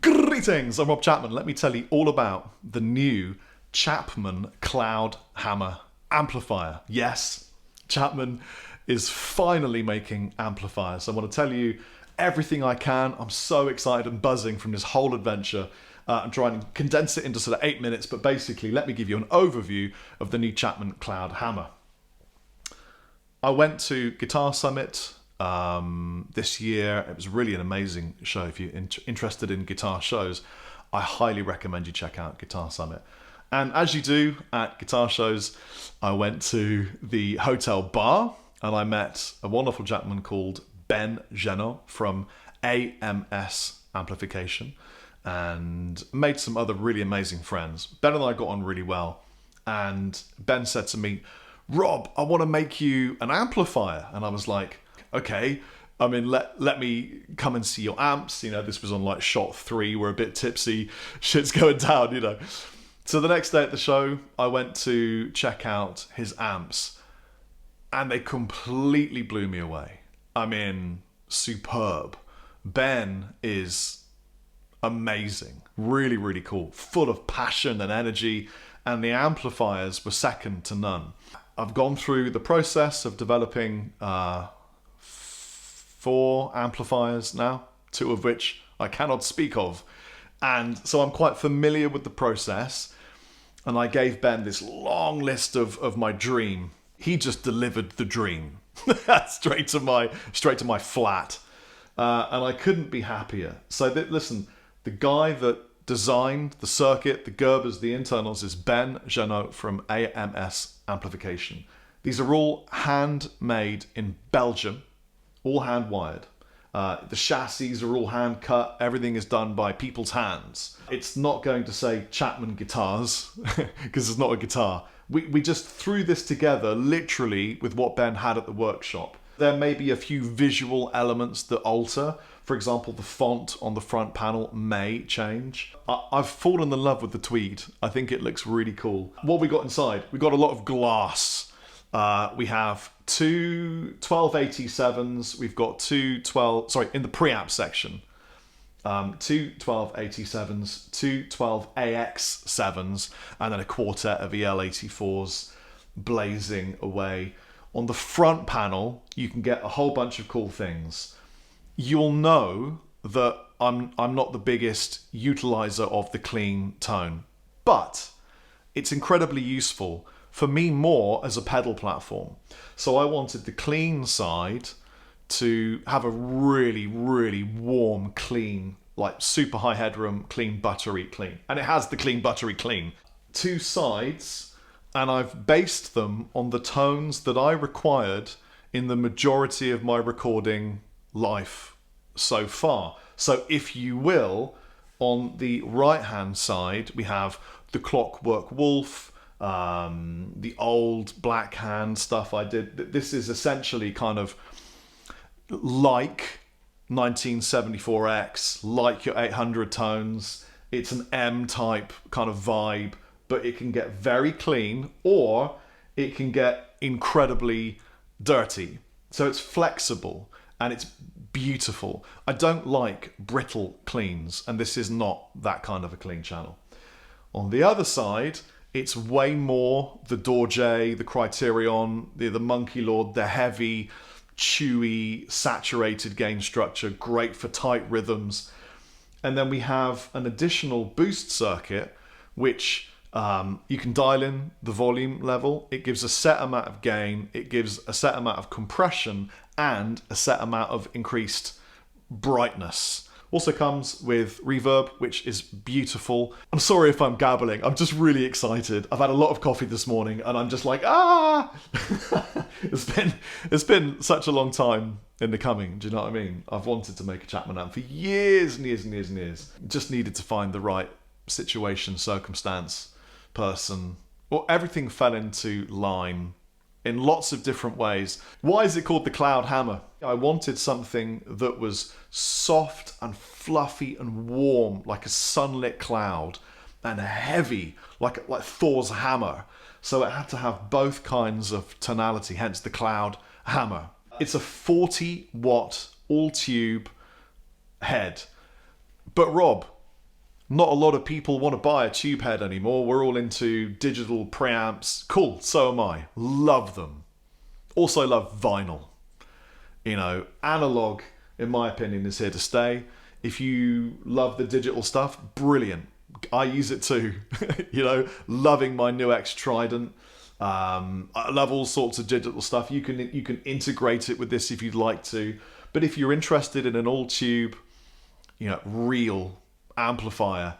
Greetings, I'm Rob Chapman. Let me tell you all about the new Chapman Cloud Hammer Amplifier. Yes, Chapman is finally making amplifiers. I want to tell you everything I can. I'm so excited and buzzing from this whole adventure. I'm trying to condense it into sort of 8 minutes, but basically let me give you an overview of the new Chapman Cloud Hammer. I went to Guitar Summit this year. It was really an amazing show. If you're interested in guitar shows, I highly recommend you check out Guitar Summit. And as you do at guitar shows, I went to the hotel bar and I met a wonderful gentleman called Ben Genot from AMS Amplification and made some other really amazing friends. Ben and I got on really well. And Ben said to me, "Rob, I want to make you an amplifier." And I was like, okay, I mean, let me come and see your amps. You know, this was on like shot 3. We're a bit tipsy. Shit's going down, you know. So the next day at the show, I went to check out his amps and they completely blew me away. I mean, superb. Ben is amazing. Really, really cool. Full of passion and energy. And the amplifiers were second to none. I've gone through the process of developing 4 amplifiers now, 2 of which I cannot speak of. And so I'm quite familiar with the process. And I gave Ben this long list of my dream. He just delivered the dream straight to my flat. And I couldn't be happier. So listen, the guy that designed the circuit, the Gerbers, the internals is Ben Genot from AMS Amplification. These are all handmade in Belgium. All hand wired. The chassis are all hand cut. Everything is done by people's hands. It's not going to say Chapman guitars because it's not a guitar. We just threw this together literally with what Ben had at the workshop. There may be a few visual elements that alter. For example, the font on the front panel may change. I've fallen in love with the tweed. I think it looks really cool. What we got inside? We got a lot of glass. We have 2 1287s. We've got 2 12, in the preamp section. 2 1287s, 2 12AX7s, and then a quartet of EL84s blazing away. On the front panel, you can get a whole bunch of cool things. You'll know that I'm not the biggest utilizer of the clean tone, but it's incredibly useful. For me, more as a pedal platform. So I wanted the clean side to have a really, really warm, clean, like super high headroom, clean, buttery clean. And it has the clean, buttery clean. 2 sides, and I've based them on the tones that I required in the majority of my recording life so far. So if you will, on the right-hand side, we have the Clockwork Wolf, the old Black Hand stuff I did. This is essentially kind of like 1974X, like your 800 tones. It's an M-type kind of vibe, but it can get very clean or it can get incredibly dirty. So it's flexible and it's beautiful. I don't like brittle cleans, and this is not that kind of a clean channel. On the other side, it's way more the Dorje, the Criterion, the Monkey Lord, the heavy, chewy, saturated gain structure, great for tight rhythms. And then we have an additional boost circuit, which you can dial in the volume level. It gives a set amount of gain, it gives a set amount of compression, and a set amount of increased brightness. Also comes with reverb, which is beautiful. I'm sorry if I'm gabbling. I'm just really excited. I've had a lot of coffee this morning and I'm just like, ah! It's been such a long time in the coming. Do you know what I mean? I've wanted to make a Chapman amp for years and years and years and years. Just needed to find the right situation, circumstance, person. Well, everything fell into line in lots of different ways. Why is it called the Cloud Hammer? I wanted something that was soft and fluffy and warm, like a sunlit cloud, and heavy, like Thor's hammer. So it had to have both kinds of tonality, hence the Cloud Hammer. It's a 40 watt all tube head. But Rob, not a lot of people want to buy a tube head anymore. We're all into digital preamps. Cool, so am I. Love them. Also love vinyl. You know, analog, in my opinion, is here to stay. If you love the digital stuff, brilliant. I use it too. You know, loving my new X Trident. I love all sorts of digital stuff. You can integrate it with this if you'd like to. But if you're interested in an all tube, you know, real amplifier,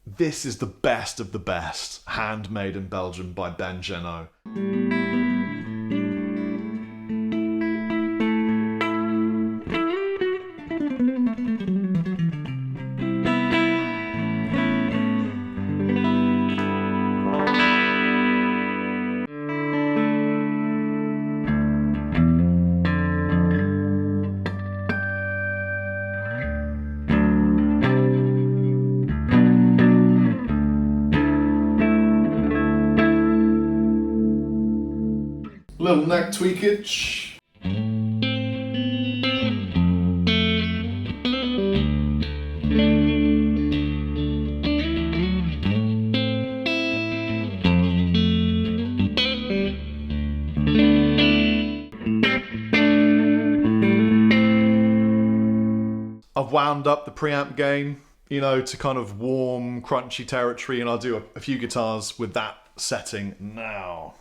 this is the best of the best. Handmade in Belgium by Ben Genot. Little neck tweakage. I've wound up the preamp gain, you know, to kind of warm, crunchy territory, and I'll do a few guitars with that setting now.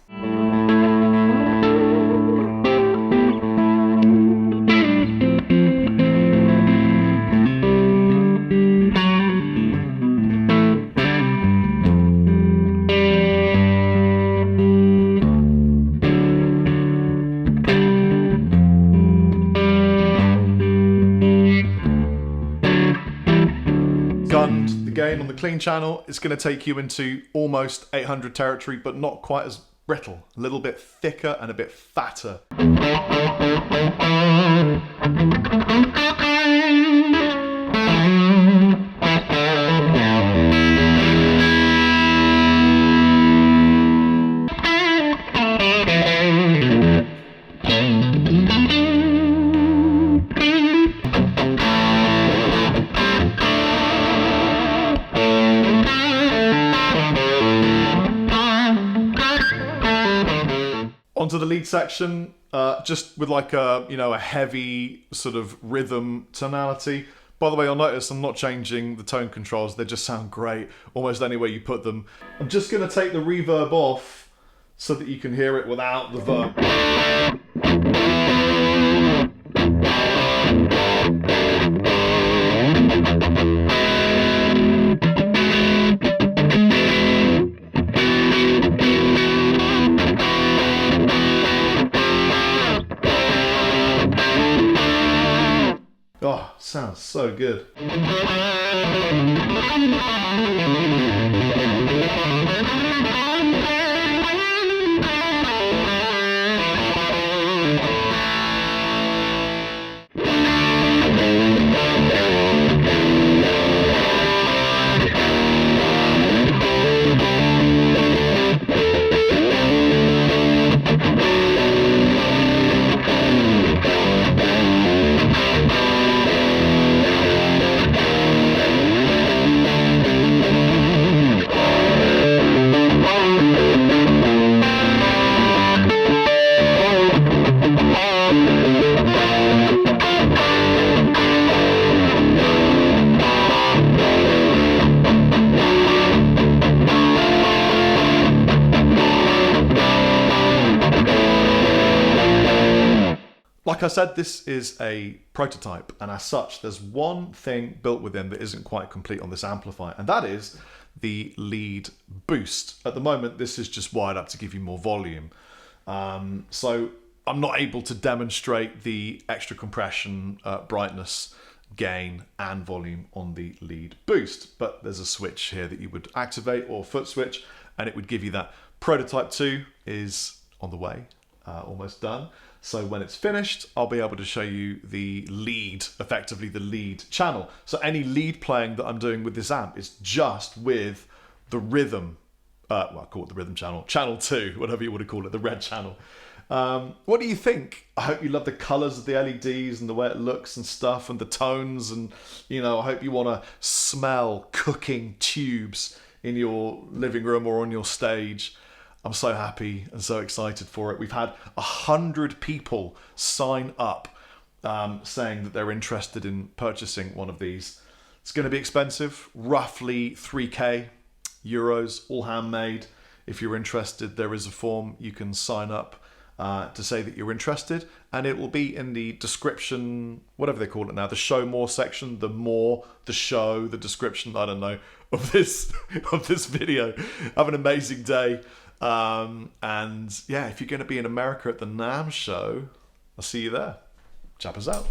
On the clean channel, it's going to take you into almost 800 territory, but not quite as brittle, a little bit thicker and a bit fatter. Onto the lead section, just with like a, you know, a heavy sort of rhythm tonality. By the way, you'll notice I'm not changing the tone controls. They just sound great almost any way you put them. I'm just going to take the reverb off so that you can hear it without the verb. Oh, sounds so good. Like I said, this is a prototype, and as such, there's one thing built within that isn't quite complete on this amplifier, and that is the lead boost. At the moment, this is just wired up to give you more volume. So I'm not able to demonstrate the extra compression, brightness, gain, and volume on the lead boost, but there's a switch here that you would activate, or foot switch, and it would give you that. Prototype 2 is on the way, almost done. So when it's finished, I'll be able to show you the lead, effectively the lead channel. So any lead playing that I'm doing with this amp is just with the rhythm, well, I call it the rhythm channel, channel 2, whatever you want to call it, the red channel. What do you think? I hope you love the colours of the LEDs and the way it looks and stuff and the tones, and I hope you want to smell cooking tubes in your living room or on your stage. I'm so happy and so excited for it. We've had 100 people sign up saying that they're interested in purchasing one of these. It's going to be expensive, roughly 3k euros, all handmade. If you're interested, there is a form you can sign up to say that you're interested, and it will be in the description, whatever they call it now, the show more section, the show, the description, I don't know, of this video. Have an amazing day. And yeah, if you're going to be in America at the NAMM show, I'll see you there. Chapman's out.